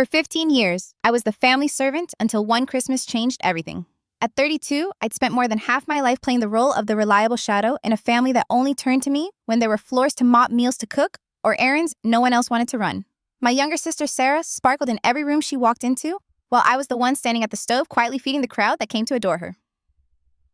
For 15 years, I was the family servant until one Christmas changed everything. At 32, I'd spent more than half my life playing the role of the reliable shadow in a family that only turned to me when there were floors to mop, meals to cook, or errands no one else wanted to run. My younger sister, Sarah, sparkled in every room she walked into, while I was the one standing at the stove quietly feeding the crowd that came to adore her.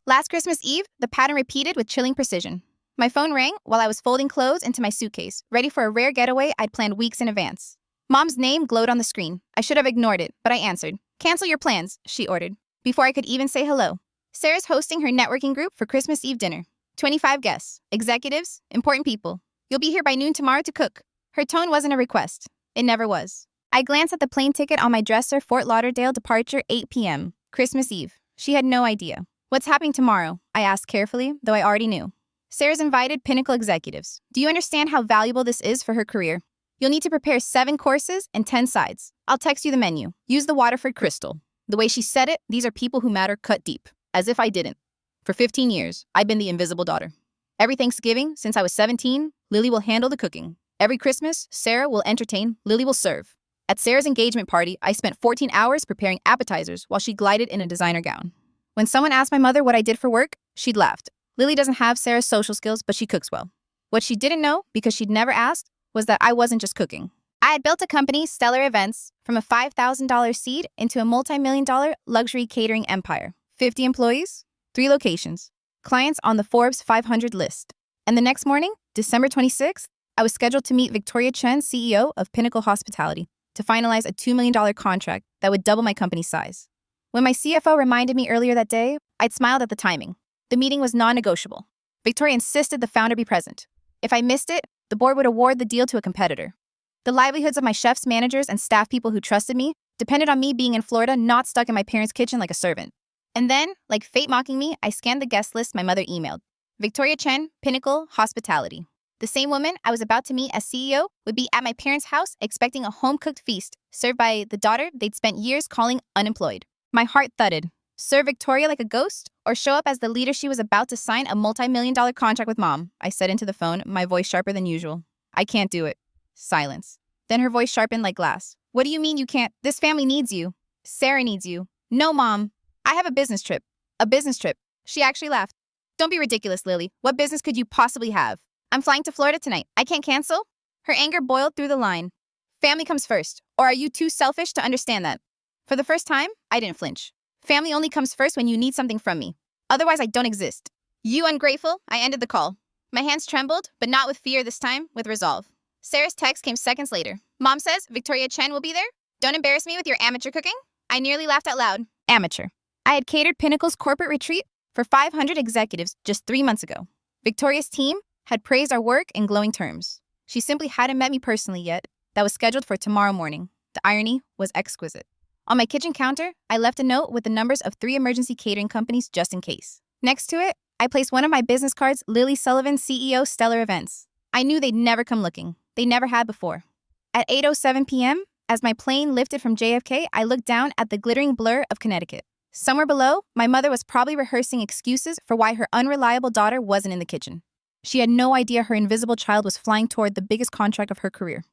Last Christmas Eve, the pattern repeated with chilling precision. My phone rang while I was folding clothes into my suitcase, ready for a rare getaway I'd planned weeks in advance. Mom's name glowed on the screen. I should have ignored it, but I answered. "Cancel your plans," she ordered, before I could even say hello. Sarah's hosting her networking group for Christmas Eve dinner. 25 guests, executives, important people. "You'll be here by noon tomorrow to cook." Her tone wasn't a request. It never was. I glanced at the plane ticket on my dresser, Fort Lauderdale departure, 8 p.m., Christmas Eve. She had no idea. "What's happening tomorrow?" I asked carefully, though I already knew. Sarah's invited Pinnacle executives. "Do you understand how valuable this is for her career? You'll need to prepare 7 courses and 10 sides. I'll text you the menu. Use the Waterford crystal." The way she said it, these are people who matter cut deep. As if I didn't. For 15 years, I've been the invisible daughter. Every Thanksgiving, since I was 17, Lily will handle the cooking. Every Christmas, Sarah will entertain, Lily will serve. At Sarah's engagement party, I spent 14 hours preparing appetizers while she glided in a designer gown. When someone asked my mother what I did for work, she'd laughed. Lily doesn't have Sarah's social skills, but she cooks well. What she didn't know, because she'd never asked, was that I wasn't just cooking. I had built a company, Stellar Events, from a $5,000 seed into a multi-million-dollar luxury catering empire. 50 employees, 3 locations, clients on the Forbes 500 list. And the next morning, December 26th, I was scheduled to meet Victoria Chen, CEO of Pinnacle Hospitality, to finalize a $2 million contract that would double my company's size. When my CFO reminded me earlier that day, I'd smiled at the timing. The meeting was non-negotiable. Victoria insisted the founder be present. If I missed it, the board would award the deal to a competitor. The livelihoods of my chefs, managers, and staff people who trusted me depended on me being in Florida, not stuck in my parents' kitchen like a servant. And then, like fate mocking me, I scanned the guest list my mother emailed. Victoria Chen, Pinnacle Hospitality. The same woman I was about to meet as CEO would be at my parents' house expecting a home-cooked feast served by the daughter they'd spent years calling unemployed. My heart thudded. Serve Victoria like a ghost, or show up as the leader she was about to sign a multi-million-dollar contract with Mom, I said into the phone, my voice sharper than usual. "I can't do it." Silence. Then her voice sharpened like glass. "What do you mean you can't? This family needs you. Sarah needs you." "No, Mom. I have a business trip." "A business trip?" She actually laughed. "Don't be ridiculous, Lily. What business could you possibly have?" "I'm flying to Florida tonight. I can't cancel?" Her anger boiled through the line. "Family comes first. Or are you too selfish to understand that?" For the first time, I didn't flinch. Family only comes first when you need something from me. Otherwise, I don't exist. "You ungrateful." I ended the call. My hands trembled, but not with fear this time, with resolve. Sarah's text came seconds later. "Mom says Victoria Chen will be there. Don't embarrass me with your amateur cooking." I nearly laughed out loud. Amateur. I had catered Pinnacle's corporate retreat for 500 executives just 3 months ago. Victoria's team had praised our work in glowing terms. She simply hadn't met me personally yet. That was scheduled for tomorrow morning. The irony was exquisite. On my kitchen counter, I left a note with the numbers of 3 emergency catering companies just in case. Next to it, I placed one of my business cards, Lily Sullivan, CEO, Stellar Events. I knew they'd never come looking. They never had before. At 8:07 p.m., as my plane lifted from JFK, I looked down at the glittering blur of Connecticut. Somewhere below, my mother was probably rehearsing excuses for why her unreliable daughter wasn't in the kitchen. She had no idea her invisible child was flying toward the biggest contract of her career.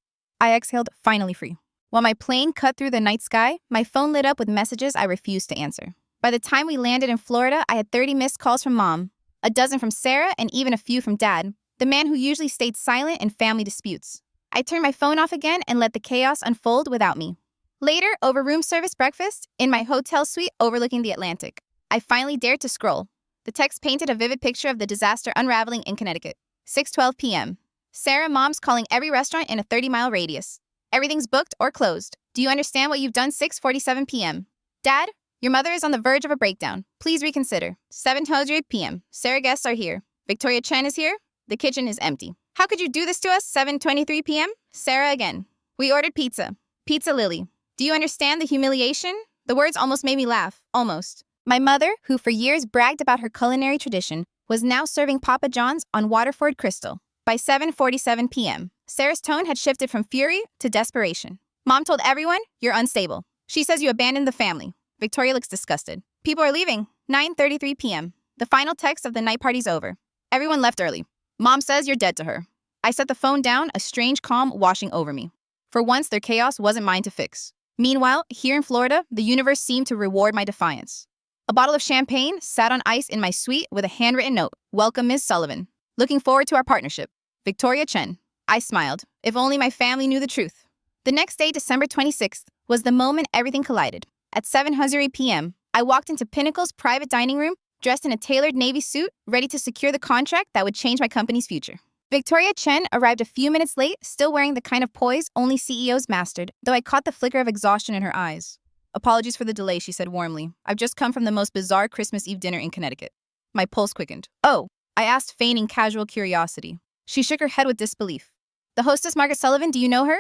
I exhaled, finally free. While my plane cut through the night sky, my phone lit up with messages I refused to answer. By the time we landed in Florida, I had 30 missed calls from Mom, a dozen from Sarah, and even a few from Dad, the man who usually stayed silent in family disputes. I turned my phone off again and let the chaos unfold without me. Later, over room service breakfast, in my hotel suite overlooking the Atlantic, I finally dared to scroll. The text painted a vivid picture of the disaster unraveling in Connecticut. 6:12 p.m. Sarah, Mom's calling every restaurant in a 30-mile radius. Everything's booked or closed. Do you understand what you've done? 6:47 p.m. Dad, your mother is on the verge of a breakdown. Please reconsider. 7:00 p.m. Sarah guests are here. Victoria Chen is here. The kitchen is empty. How could you do this to us? 7:23 p.m. Sarah again. We ordered pizza. Pizza Lily. Do you understand the humiliation? The words almost made me laugh. Almost. My mother, who for years bragged about her culinary tradition, was now serving Papa John's on Waterford Crystal. By 7:47 p.m., Sarah's tone had shifted from fury to desperation. Mom told everyone, "You're unstable." She says you abandoned the family. Victoria looks disgusted. People are leaving. 9:33 p.m. The final text of the night party's over. Everyone left early. Mom says you're dead to her. I set the phone down, a strange calm washing over me. For once, their chaos wasn't mine to fix. Meanwhile, here in Florida, the universe seemed to reward my defiance. A bottle of champagne sat on ice in my suite with a handwritten note. Welcome, Ms. Sullivan. Looking forward to our partnership. Victoria Chen. I smiled. If only my family knew the truth. The next day, December 26th, was the moment everything collided. At 7:00 p.m., I walked into Pinnacle's private dining room, dressed in a tailored navy suit, ready to secure the contract that would change my company's future. Victoria Chen arrived a few minutes late, still wearing the kind of poise only CEOs mastered, though I caught the flicker of exhaustion in her eyes. Apologies for the delay, she said warmly. I've just come from the most bizarre Christmas Eve dinner in Connecticut. My pulse quickened. Oh, I asked, feigning casual curiosity. She shook her head with disbelief. The hostess, Margaret Sullivan, do you know her?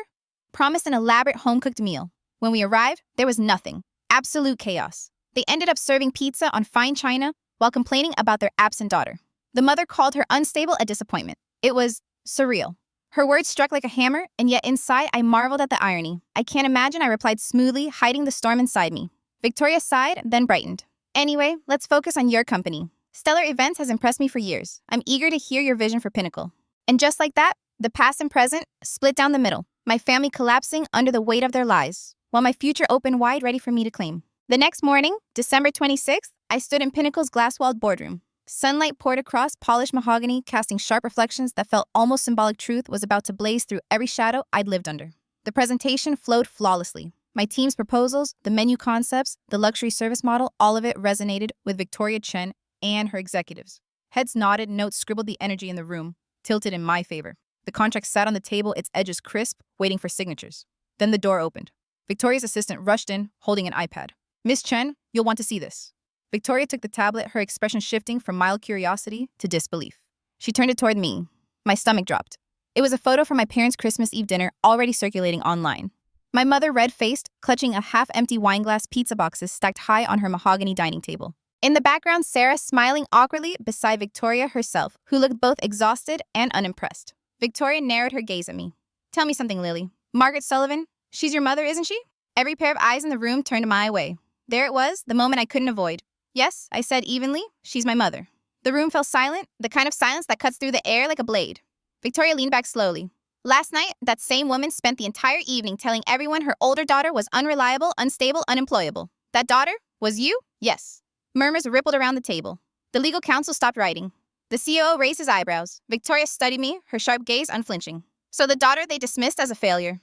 Promised an elaborate home-cooked meal. When we arrived, there was nothing. Absolute chaos. They ended up serving pizza on fine china while complaining about their absent daughter. The mother called her unstable a disappointment. It was surreal. Her words struck like a hammer, and yet inside I marveled at the irony. I can't imagine, I replied smoothly, hiding the storm inside me. Victoria sighed, then brightened. Anyway, let's focus on your company. Stellar Events has impressed me for years. I'm eager to hear your vision for Pinnacle. And just like that, the past and present split down the middle, my family collapsing under the weight of their lies, while my future opened wide, ready for me to claim. The next morning, December 26th, I stood in Pinnacle's glass-walled boardroom. Sunlight poured across polished mahogany, casting sharp reflections that felt almost symbolic. Truth was about to blaze through every shadow I'd lived under. The presentation flowed flawlessly. My team's proposals, the menu concepts, the luxury service model, all of it resonated with Victoria Chen and her executives. Heads nodded, notes scribbled, the energy in the room tilted in my favor. The contract sat on the table, its edges crisp, waiting for signatures. Then the door opened. Victoria's assistant rushed in, holding an iPad. Miss Chen, you'll want to see this. Victoria took the tablet, her expression shifting from mild curiosity to disbelief. She turned it toward me. My stomach dropped. It was a photo from my parents' Christmas Eve dinner, already circulating online. My mother, red-faced, clutching a half-empty wine glass, pizza boxes stacked high on her mahogany dining table. In the background, Sarah smiling awkwardly beside Victoria herself, who looked both exhausted and unimpressed. Victoria narrowed her gaze at me. Tell me something, Lily. Margaret Sullivan, she's your mother, isn't she? Every pair of eyes in the room turned my way. There it was, the moment I couldn't avoid. Yes, I said evenly, she's my mother. The room fell silent, the kind of silence that cuts through the air like a blade. Victoria leaned back slowly. Last night, that same woman spent the entire evening telling everyone her older daughter was unreliable, unstable, unemployable. That daughter was you? Yes. Murmurs rippled around the table. The legal counsel stopped writing. The COO raised his eyebrows. Victoria studied me, her sharp gaze unflinching. So the daughter they dismissed as a failure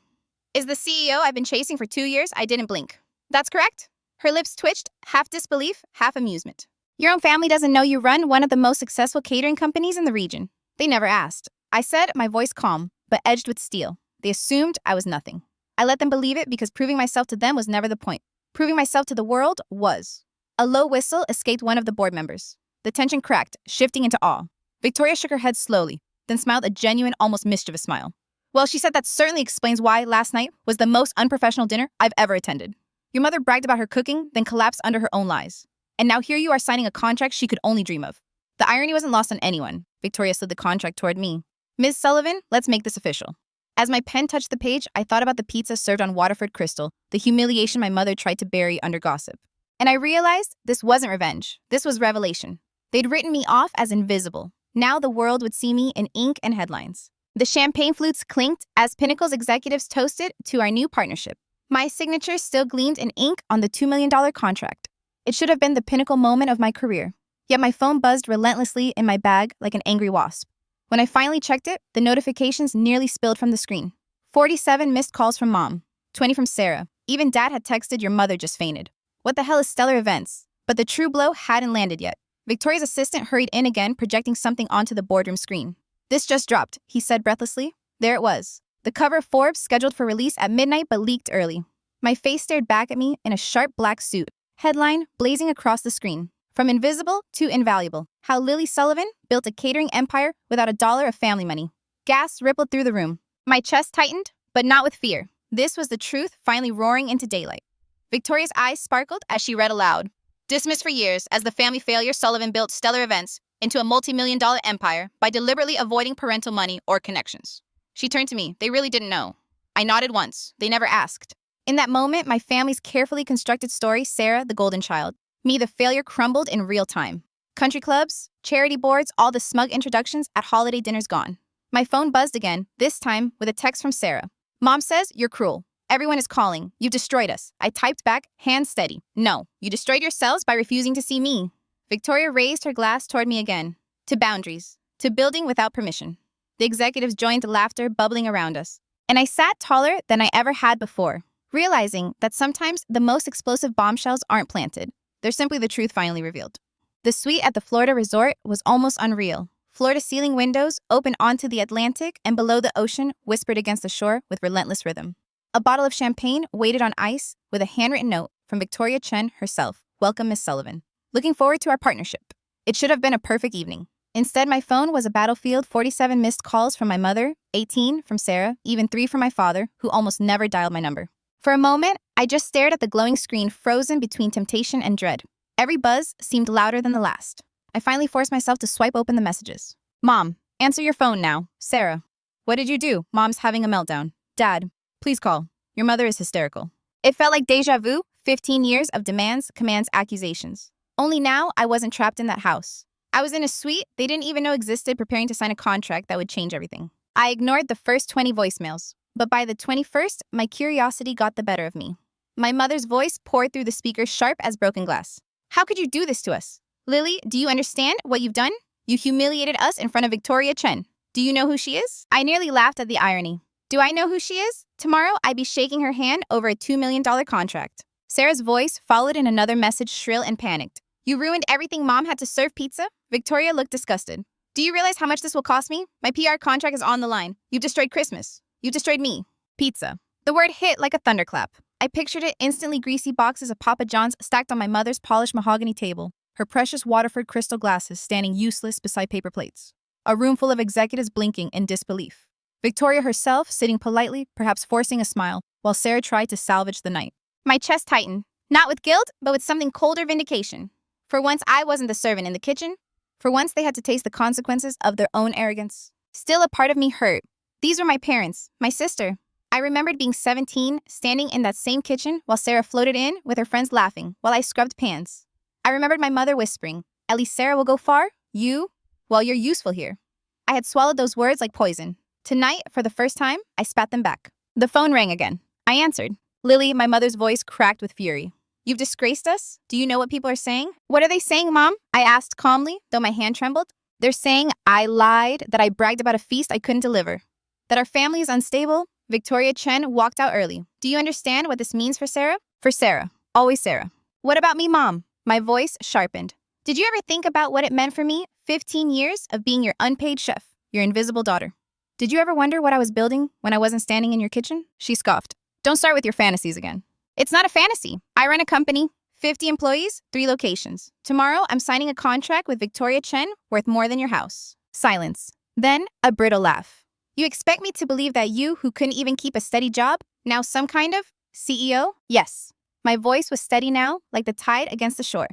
is the CEO I've been chasing for 2 years. I didn't blink. That's correct? Her lips twitched, half disbelief, half amusement. Your own family doesn't know you run one of the most successful catering companies in the region. They never asked. I said, my voice calm, but edged with steel. They assumed I was nothing. I let them believe it because proving myself to them was never the point. Proving myself to the world was. A low whistle escaped one of the board members. The tension cracked, shifting into awe. Victoria shook her head slowly, then smiled a genuine, almost mischievous smile. Well, she said that certainly explains why last night was the most unprofessional dinner I've ever attended. Your mother bragged about her cooking, then collapsed under her own lies. And now here you are signing a contract she could only dream of. The irony wasn't lost on anyone. Victoria slid the contract toward me. Ms. Sullivan, let's make this official. As my pen touched the page, I thought about the pizza served on Waterford crystal, the humiliation my mother tried to bury under gossip. And I realized this wasn't revenge. This was revelation. They'd written me off as invisible. Now the world would see me in ink and headlines. The champagne flutes clinked as Pinnacle's executives toasted to our new partnership. My signature still gleamed in ink on the $2 million contract. It should have been the pinnacle moment of my career. Yet my phone buzzed relentlessly in my bag like an angry wasp. When I finally checked it, the notifications nearly spilled from the screen. 47 missed calls from Mom, 20 from Sarah. Even Dad had texted, your mother just fainted. What the hell is Stellar Events? But the true blow hadn't landed yet. Victoria's assistant hurried in again, projecting something onto the boardroom screen. This just dropped, he said breathlessly. There it was. The cover of Forbes, scheduled for release at midnight but leaked early. My face stared back at me in a sharp black suit. Headline blazing across the screen. From invisible to invaluable. How Lily Sullivan built a catering empire without a dollar of family money. Gas rippled through the room. My chest tightened, but not with fear. This was the truth finally roaring into daylight. Victoria's eyes sparkled as she read aloud. Dismissed for years as the family failure, Sullivan built Stellar Events into a multi-million-dollar empire by deliberately avoiding parental money or connections. She turned to me. They really didn't know. I nodded once. They never asked. In that moment, my family's carefully constructed story, Sarah, the golden child. Me, the failure, crumbled in real time. Country clubs, charity boards, all the smug introductions at holiday dinners gone. My phone buzzed again, this time with a text from Sarah. Mom says, you're cruel. Everyone is calling. You've destroyed us. I typed back, hands steady. No, you destroyed yourselves by refusing to see me. Victoria raised her glass toward me again. To boundaries. To building without permission. The executives joined the laughter bubbling around us. And I sat taller than I ever had before, realizing that sometimes the most explosive bombshells aren't planted. They're simply the truth finally revealed. The suite at the Florida resort was almost unreal. Floor-to-ceiling windows open onto the Atlantic, and below the ocean whispered against the shore with relentless rhythm. A bottle of champagne waited on ice with a handwritten note from Victoria Chen herself. Welcome, Miss Sullivan. Looking forward to our partnership. It should have been a perfect evening. Instead, my phone was a battlefield, 47 missed calls from my mother, 18 from Sarah, even 3 from my father, who almost never dialed my number. For a moment, I just stared at the glowing screen, frozen between temptation and dread. Every buzz seemed louder than the last. I finally forced myself to swipe open the messages. Mom, answer your phone now. Sarah. What did you do? Mom's having a meltdown. Dad, please call. Your mother is hysterical. It felt like deja vu, 15 years of demands, commands, accusations. Only now I wasn't trapped in that house. I was in a suite they didn't even know existed, preparing to sign a contract that would change everything. I ignored the first 20 voicemails, but by the 21st, my curiosity got the better of me. My mother's voice poured through the speaker, sharp as broken glass. How could you do this to us? Lily, do you understand what you've done? You humiliated us in front of Victoria Chen. Do you know who she is? I nearly laughed at the irony. Do I know who she is? Tomorrow, I'd be shaking her hand over a $2 million contract. Sarah's voice followed in another message, shrill and panicked. You ruined everything. Mom had to serve pizza? Victoria looked disgusted. Do you realize how much this will cost me? My PR contract is on the line. You've destroyed Christmas. You've destroyed me. Pizza. The word hit like a thunderclap. I pictured it instantly, greasy boxes of Papa John's stacked on my mother's polished mahogany table, her precious Waterford crystal glasses standing useless beside paper plates. A room full of executives blinking in disbelief. Victoria herself sitting politely, perhaps forcing a smile, while Sarah tried to salvage the night. My chest tightened, not with guilt, but with something colder, vindication. For once, I wasn't the servant in the kitchen. For once, they had to taste the consequences of their own arrogance. Still, a part of me hurt. These were my parents, my sister. I remembered being 17, standing in that same kitchen while Sarah floated in with her friends laughing while I scrubbed pans. I remembered my mother whispering, "At least Sarah will go far. You? Well, you're useful here." I had swallowed those words like poison. Tonight, for the first time, I spat them back. The phone rang again. I answered. Lily, my mother's voice cracked with fury. You've disgraced us? Do you know what people are saying? What are they saying, Mom? I asked calmly, though my hand trembled. They're saying I lied, that I bragged about a feast I couldn't deliver, that our family is unstable. Victoria Chen walked out early. Do you understand what this means for Sarah? For Sarah. Always Sarah. What about me, Mom? My voice sharpened. Did you ever think about what it meant for me? 15 years of being your unpaid chef, your invisible daughter. Did you ever wonder what I was building when I wasn't standing in your kitchen? She scoffed. Don't start with your fantasies again. It's not a fantasy. I run a company, 50 employees, 3 locations. Tomorrow, I'm signing a contract with Victoria Chen worth more than your house. Silence. Then, a brittle laugh. You expect me to believe that you, who couldn't even keep a steady job, now some kind of CEO? Yes. My voice was steady now, like the tide against the shore.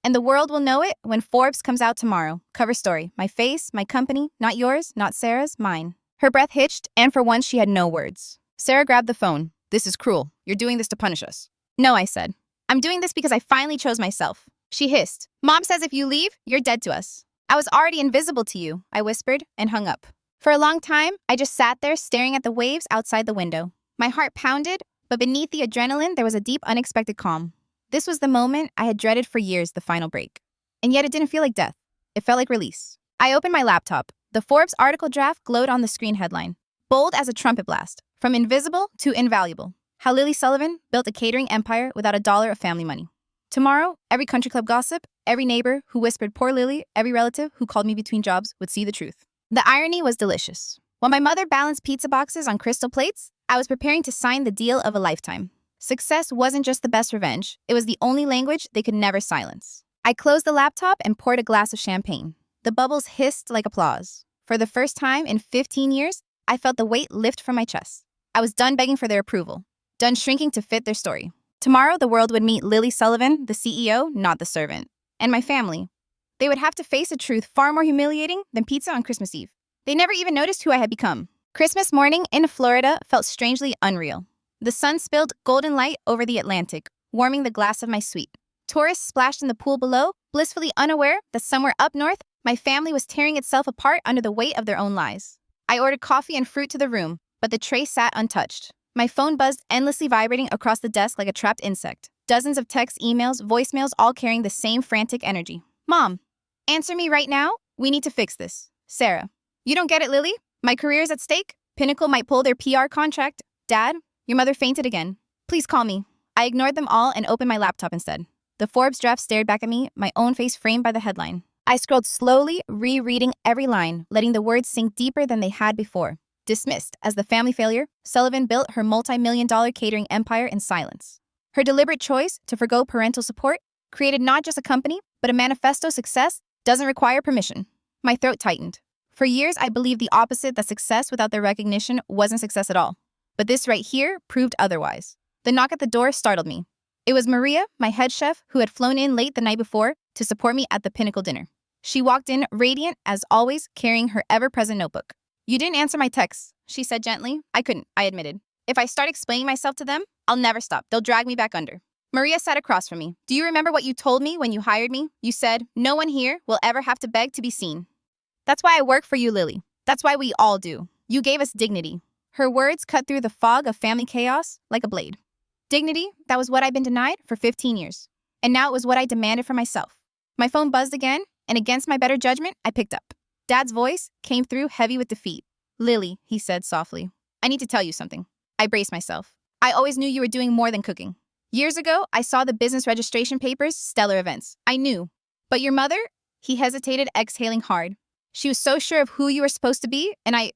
And the world will know it when Forbes comes out tomorrow. Cover story. My face, my company, not yours, not Sarah's, mine. Her breath hitched, and for once she had no words. Sarah grabbed the phone. This is cruel. You're doing this to punish us. No, I said. I'm doing this because I finally chose myself. She hissed. Mom says if you leave, you're dead to us. I was already invisible to you, I whispered, and hung up. For a long time, I just sat there staring at the waves outside the window. My heart pounded, but beneath the adrenaline, there was a deep, unexpected calm. This was the moment I had dreaded for years, the final break. And yet it didn't feel like death. It felt like release. I opened my laptop. The Forbes article draft glowed on the screen headline. Bold as a trumpet blast. From invisible to invaluable. How Lily Sullivan built a catering empire without a dollar of family money. Tomorrow, every country club gossip, every neighbor who whispered poor Lily, every relative who called me between jobs would see the truth. The irony was delicious. While my mother balanced pizza boxes on crystal plates, I was preparing to sign the deal of a lifetime. Success wasn't just the best revenge, it was the only language they could never silence. I closed the laptop and poured a glass of champagne. The bubbles hissed like applause. For the first time in 15 years, I felt the weight lift from my chest. I was done begging for their approval, done shrinking to fit their story. Tomorrow, the world would meet Lily Sullivan, the CEO, not the servant. And my family. They would have to face a truth far more humiliating than pizza on Christmas Eve. They never even noticed who I had become. Christmas morning in Florida felt strangely unreal. The sun spilled golden light over the Atlantic, warming the glass of my suite. Tourists splashed in the pool below, blissfully unaware that somewhere up north, my family was tearing itself apart under the weight of their own lies. I ordered coffee and fruit to the room, but the tray sat untouched. My phone buzzed, endlessly vibrating across the desk like a trapped insect. Dozens of texts, emails, voicemails, all carrying the same frantic energy. Mom, answer me right now. We need to fix this. Sarah, you don't get it, Lily? My career is at stake. Pinnacle might pull their PR contract. Dad, your mother fainted again. Please call me. I ignored them all and opened my laptop instead. The Forbes draft stared back at me, my own face framed by the headline. I scrolled slowly, rereading every line, letting the words sink deeper than they had before. Dismissed as the family failure, Sullivan built her multi-million-dollar catering empire in silence. Her deliberate choice to forgo parental support created not just a company, but a manifesto success doesn't require permission. My throat tightened. For years, I believed the opposite, that success without their recognition wasn't success at all. But this right here proved otherwise. The knock at the door startled me. It was Maria, my head chef, who had flown in late the night before to support me at the Pinnacle dinner. She walked in, radiant as always, carrying her ever-present notebook. You didn't answer my texts, she said gently. I couldn't, I admitted. If I start explaining myself to them, I'll never stop. They'll drag me back under. Maria sat across from me. Do you remember what you told me when you hired me? You said, no one here will ever have to beg to be seen. That's why I work for you, Lily. That's why we all do. You gave us dignity. Her words cut through the fog of family chaos like a blade. Dignity, that was what I'd been denied for 15 years. And now it was what I demanded for myself. My phone buzzed again, and against my better judgment, I picked up. Dad's voice came through heavy with defeat. Lily, he said softly, I need to tell you something. I braced myself. I always knew you were doing more than cooking. Years ago, I saw the business registration papers, Stellar Events. I knew. But your mother? He hesitated, exhaling hard. She was so sure of who you were supposed to be, and I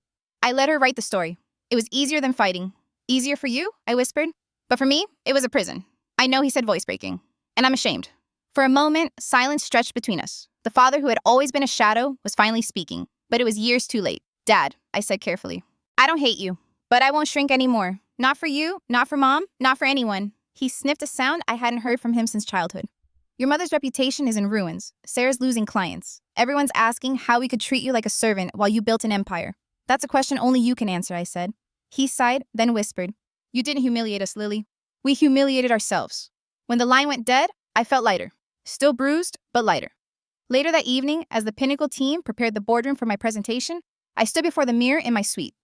let her write the story. It was easier than fighting. Easier for you? I whispered. But for me, it was a prison. I know, he said, voice breaking. And I'm ashamed. For a moment, silence stretched between us. The father who had always been a shadow was finally speaking, but it was years too late. Dad, I said carefully, I don't hate you, but I won't shrink anymore. Not for you, not for Mom, not for anyone. He sniffed a sound I hadn't heard from him since childhood. Your mother's reputation is in ruins. Sarah's losing clients. Everyone's asking how we could treat you like a servant while you built an empire. That's a question only you can answer, I said. He sighed, then whispered, You didn't humiliate us, Lily. We humiliated ourselves. When the line went dead, I felt lighter. Still bruised, but lighter. Later that evening, as the Pinnacle team prepared the boardroom for my presentation, I stood before the mirror in my suite.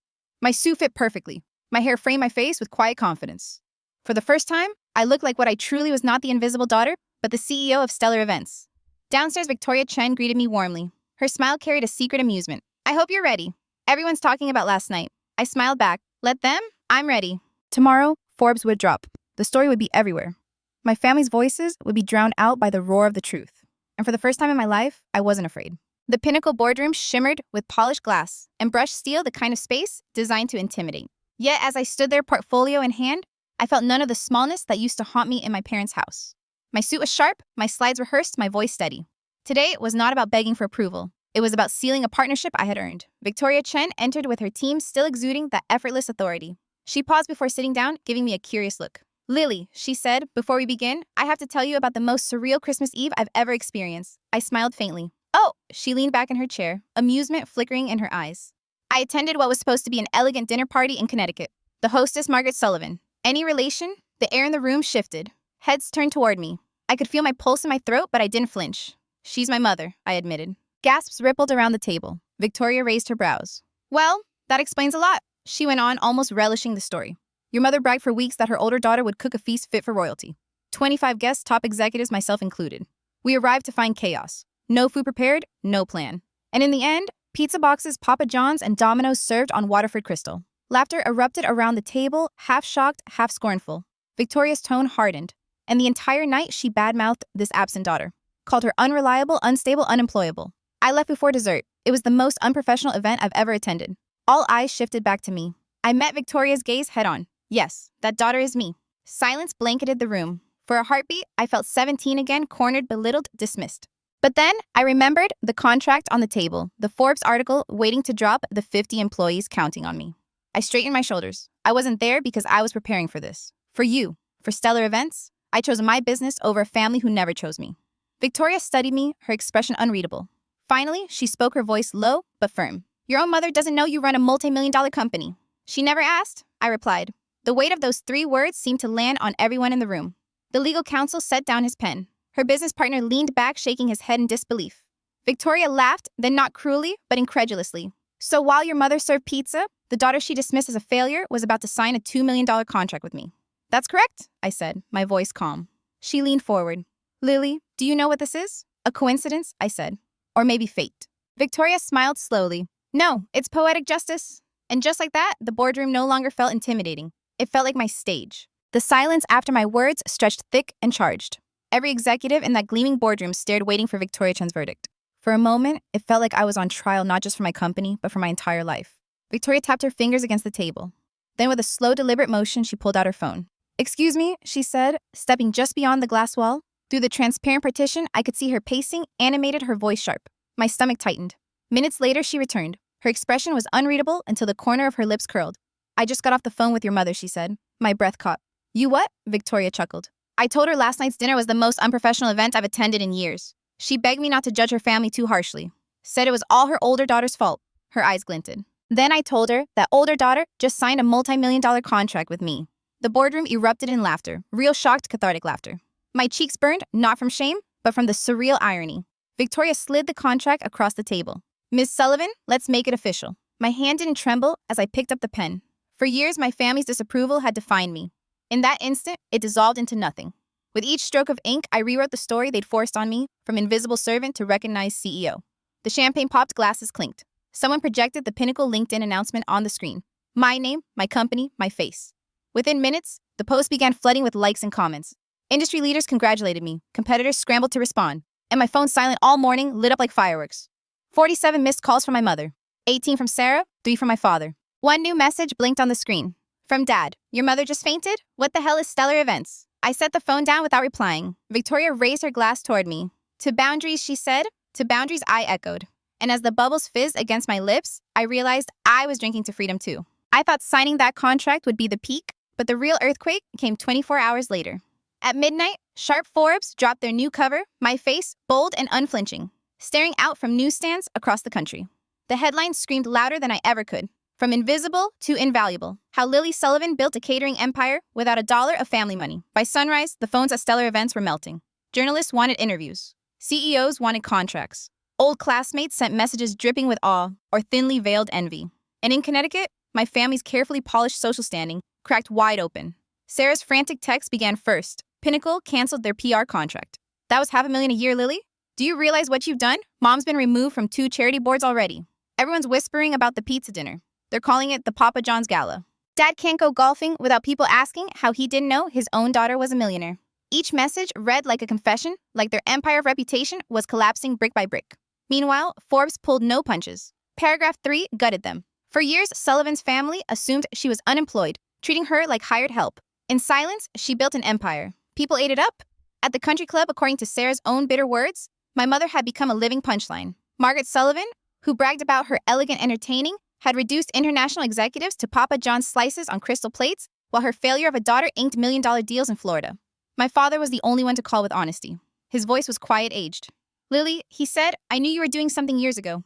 My suit fit perfectly. My hair framed my face with quiet confidence. For the first time, I looked like what I truly was, not the invisible daughter, but the CEO of Stellar Events. Downstairs, Victoria Chen greeted me warmly. Her smile carried a secret amusement. I hope you're ready. Everyone's talking about last night. I smiled back. Let them? I'm ready. Tomorrow, Forbes would drop. The story would be everywhere. My family's voices would be drowned out by the roar of the truth. And for the first time in my life, I wasn't afraid. The Pinnacle boardroom shimmered with polished glass and brushed steel, the kind of space designed to intimidate. Yet as I stood there, portfolio in hand, I felt none of the smallness that used to haunt me in my parents' house. My suit was sharp, my slides rehearsed, my voice steady. Today was not about begging for approval. It was about sealing a partnership I had earned. Victoria Chen entered with her team still exuding that effortless authority. She paused before sitting down, giving me a curious look. Lily, she said, before we begin, I have to tell you about the most surreal Christmas Eve I've ever experienced. I smiled faintly. Oh, she leaned back in her chair, amusement flickering in her eyes. I attended what was supposed to be an elegant dinner party in Connecticut. The hostess, Margaret Sullivan. Any relation? The air in the room shifted. Heads turned toward me. I could feel my pulse in my throat, but I didn't flinch. She's my mother, I admitted. Gasps rippled around the table. Victoria raised her brows. Well, that explains a lot, she went on, almost relishing the story. Your mother bragged for weeks that her older daughter would cook a feast fit for royalty. 25 guests, top executives, myself included. We arrived to find chaos. No food prepared, no plan. And in the end, pizza boxes, Papa John's, and Domino's served on Waterford crystal. Laughter erupted around the table, half shocked, half scornful. Victoria's tone hardened, and the entire night she badmouthed this absent daughter. Called her unreliable, unstable, unemployable. I left before dessert. It was the most unprofessional event I've ever attended. All eyes shifted back to me. I met Victoria's gaze head-on. Yes, that daughter is me. Silence blanketed the room. For a heartbeat, I felt 17 again, cornered, belittled, dismissed. But then, I remembered the contract on the table, the Forbes article waiting to drop, the 50 employees counting on me. I straightened my shoulders. I wasn't there because I was preparing for this. For you, for Stellar Events, I chose my business over a family who never chose me. Victoria studied me, her expression unreadable. Finally, she spoke, her voice low but firm. Your own mother doesn't know you run a multi-million-dollar company. She never asked, I replied. The weight of those 3 words seemed to land on everyone in the room. The legal counsel set down his pen. Her business partner leaned back, shaking his head in disbelief. Victoria laughed, then not cruelly, but incredulously. So while your mother served pizza, the daughter she dismissed as a failure was about to sign a $2 million contract with me. That's correct, I said, my voice calm. She leaned forward. Lily, do you know what this is? A coincidence, I said. Or maybe fate. Victoria smiled slowly. No, it's poetic justice. And just like that, the boardroom no longer felt intimidating. It felt like my stage. The silence after my words stretched thick and charged. Every executive in that gleaming boardroom stared, waiting for Victoria Chen's verdict. For a moment, it felt like I was on trial not just for my company, but for my entire life. Victoria tapped her fingers against the table. Then with a slow, deliberate motion, she pulled out her phone. Excuse me, she said, stepping just beyond the glass wall. Through the transparent partition, I could see her pacing, animated, her voice sharp. My stomach tightened. Minutes later, she returned. Her expression was unreadable until the corner of her lips curled. I just got off the phone with your mother, she said. My breath caught. You what? Victoria chuckled. I told her last night's dinner was the most unprofessional event I've attended in years. She begged me not to judge her family too harshly. Said it was all her older daughter's fault. Her eyes glinted. Then I told her that older daughter just signed a multi-million-dollar contract with me. The boardroom erupted in laughter, real shocked, cathartic laughter. My cheeks burned, not from shame, but from the surreal irony. Victoria slid the contract across the table. Ms. Sullivan, let's make it official. My hand didn't tremble as I picked up the pen. For years, my family's disapproval had defined me. In that instant, it dissolved into nothing. With each stroke of ink, I rewrote the story they'd forced on me, from invisible servant to recognized CEO. The champagne popped, glasses clinked. Someone projected the pinnacle LinkedIn announcement on the screen. My name, my company, my face. Within minutes, the post began flooding with likes and comments. Industry leaders congratulated me. Competitors scrambled to respond. And my phone silent all morning, lit up like fireworks. 47 missed calls from my mother. 18 from Sarah, 3 from my father. One new message blinked on the screen. From Dad, your mother just fainted? What the hell is stellar events? I set the phone down without replying. Victoria raised her glass toward me. To boundaries, she said. To boundaries, I echoed. And as the bubbles fizzed against my lips, I realized I was drinking to freedom too. I thought signing that contract would be the peak, but the real earthquake came 24 hours later. At midnight, sharp Forbes dropped their new cover, my face bold and unflinching, staring out from newsstands across the country. The headline screamed louder than I ever could. From invisible to invaluable, how Lily Sullivan built a catering empire without a dollar of family money. By sunrise, the phones at stellar events were melting. Journalists wanted interviews. CEOs wanted contracts. Old classmates sent messages dripping with awe or thinly veiled envy. And in Connecticut, my family's carefully polished social standing cracked wide open. Sarah's frantic text began first. Pinnacle canceled their PR contract. That was $500,000 a year, Lily? Do you realize what you've done? Mom's been removed from 2 charity boards already. Everyone's whispering about the pizza dinner. They're calling it the Papa John's Gala. Dad can't go golfing without people asking how he didn't know his own daughter was a millionaire. Each message read like a confession, like their empire of reputation was collapsing brick by brick. Meanwhile, Forbes pulled no punches. Paragraph 3 gutted them. For years, Sullivan's family assumed she was unemployed, treating her like hired help. In silence, she built an empire. People ate it up. At the country club, according to Sarah's own bitter words, my mother had become a living punchline. Margaret Sullivan, who bragged about her elegant entertaining, had reduced international executives to Papa John's slices on crystal plates, while her failure of a daughter inked million-dollar deals in Florida. My father was the only one to call with honesty. His voice was quiet-aged. Lily, he said, I knew you were doing something years ago.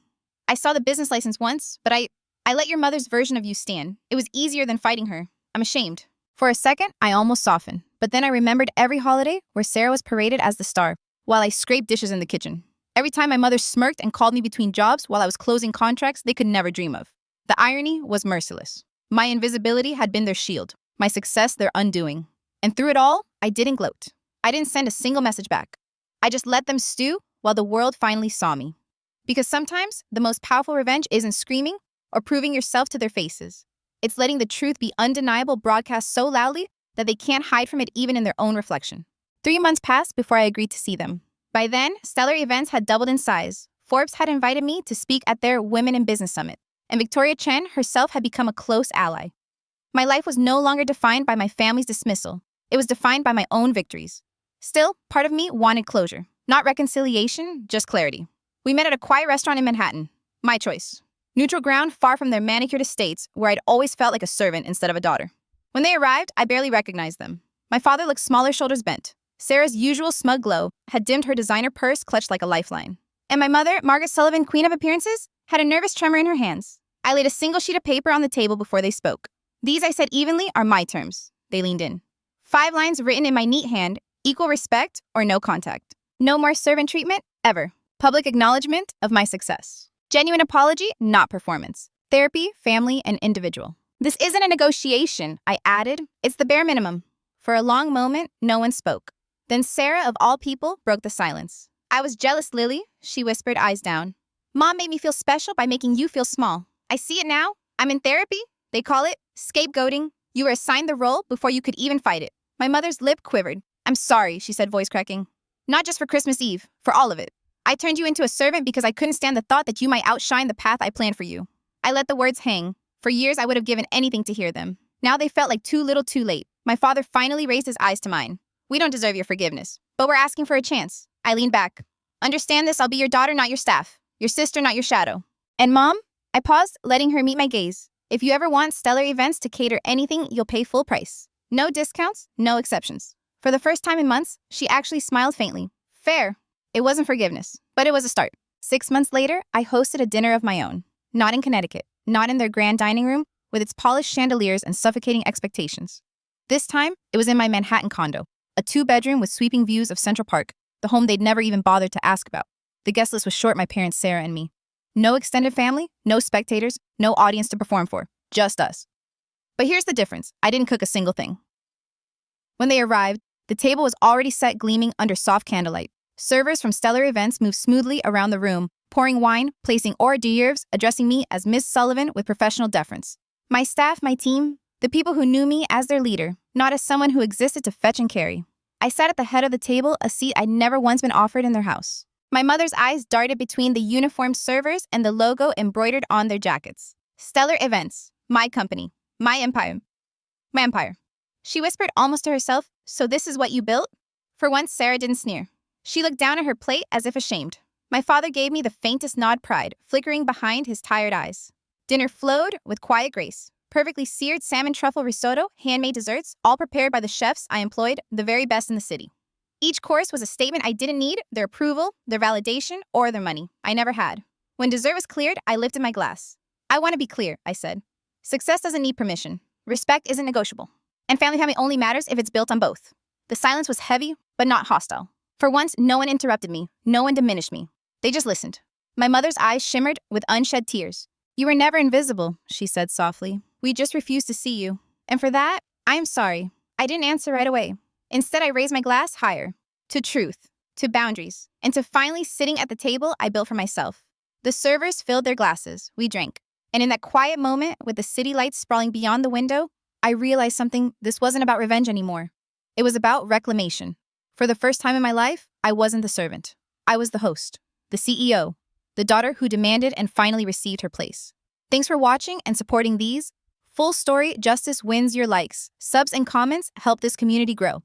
I saw the business license once, but I let your mother's version of you stand. It was easier than fighting her. I'm ashamed. For a second, I almost softened, but then I remembered every holiday where Sarah was paraded as the star, while I scraped dishes in the kitchen. Every time my mother smirked and called me between jobs while I was closing contracts they could never dream of. The irony was merciless. My invisibility had been their shield, my success their undoing. And through it all, I didn't gloat. I didn't send a single message back. I just let them stew while the world finally saw me. Because sometimes the most powerful revenge isn't screaming or proving yourself to their faces. It's letting the truth be undeniable, broadcast so loudly that they can't hide from it even in their own reflection. 3 months passed before I agreed to see them. By then, stellar events had doubled in size. Forbes had invited me to speak at their Women in Business Summit, and Victoria Chen herself had become a close ally. My life was no longer defined by my family's dismissal. It was defined by my own victories. Still, part of me wanted closure. Not reconciliation, just clarity. We met at a quiet restaurant in Manhattan. My choice. Neutral ground far from their manicured estates where I'd always felt like a servant instead of a daughter. When they arrived, I barely recognized them. My father looked smaller, shoulders bent. Sarah's usual smug glow had dimmed her designer purse clutched like a lifeline. And my mother, Margaret Sullivan, queen of appearances, had a nervous tremor in her hands. I laid a single sheet of paper on the table before they spoke. These, I said evenly, are my terms. They leaned in. 5 lines written in my neat hand, equal respect or no contact. No more servant treatment, ever. Public acknowledgement of my success. Genuine apology, not performance. Therapy, family, and individual. This isn't a negotiation, I added. It's the bare minimum. For a long moment, no one spoke. Then Sarah, of all people, broke the silence. I was jealous, Lily, she whispered, eyes down. Mom made me feel special by making you feel small. I see it now. I'm in therapy. They call it scapegoating. You were assigned the role before you could even fight it. My mother's lip quivered. I'm sorry, she said, voice cracking. Not just for Christmas Eve, for all of it. I turned you into a servant because I couldn't stand the thought that you might outshine the path I planned for you. I let the words hang. For years, I would have given anything to hear them. Now they felt like too little too late. My father finally raised his eyes to mine. We don't deserve your forgiveness, but we're asking for a chance. I leaned back. Understand this, I'll be your daughter, not your staff. Your sister, not your shadow. And Mom? I paused, letting her meet my gaze. If you ever want Stellar Events to cater anything, you'll pay full price. No discounts, no exceptions. For the first time in months, she actually smiled faintly. Fair. It wasn't forgiveness, but it was a start. 6 months later, I hosted a dinner of my own. Not in Connecticut, not in their grand dining room, with its polished chandeliers and suffocating expectations. This time, it was in my Manhattan condo, a 2-bedroom with sweeping views of Central Park, the home they'd never even bothered to ask about. The guest list was short, my parents, Sarah, and me. No extended family, no spectators, no audience to perform for, just us. But here's the difference. I didn't cook a single thing. When they arrived, the table was already set, gleaming under soft candlelight. Servers from Stellar Events moved smoothly around the room, pouring wine, placing hors d'oeuvres, addressing me as Miss Sullivan with professional deference. My staff, my team, the people who knew me as their leader, not as someone who existed to fetch and carry. I sat at the head of the table, a seat I'd never once been offered in their house. My mother's eyes darted between the uniformed servers and the logo embroidered on their jackets. Stellar Events, my company, my empire. My empire. She whispered almost to herself, so this is what you built? For once, Sarah didn't sneer. She looked down at her plate as if ashamed. My father gave me the faintest nod, pride flickering behind his tired eyes. Dinner flowed with quiet grace. Perfectly seared salmon truffle risotto, handmade desserts, all prepared by the chefs I employed, the very best in the city. Each course was a statement I didn't need their approval, their validation, or their money. I never had. When dessert was cleared, I lifted my glass. I want to be clear, I said. Success doesn't need permission. Respect isn't negotiable. And family only matters if it's built on both. The silence was heavy, but not hostile. For once, no one interrupted me. No one diminished me. They just listened. My mother's eyes shimmered with unshed tears. You were never invisible, she said softly. We just refused to see you. And for that, I am sorry. I didn't answer right away. Instead, I raised my glass higher. To truth, to boundaries, and to finally sitting at the table I built for myself. The servers filled their glasses. We drank. And in that quiet moment, with the city lights sprawling beyond the window, I realized something. This wasn't about revenge anymore. It was about reclamation. For the first time in my life, I wasn't the servant. I was the host, the CEO, the daughter who demanded and finally received her place. Thanks for watching and supporting these. Full story, justice wins your likes. Subs and comments help this community grow.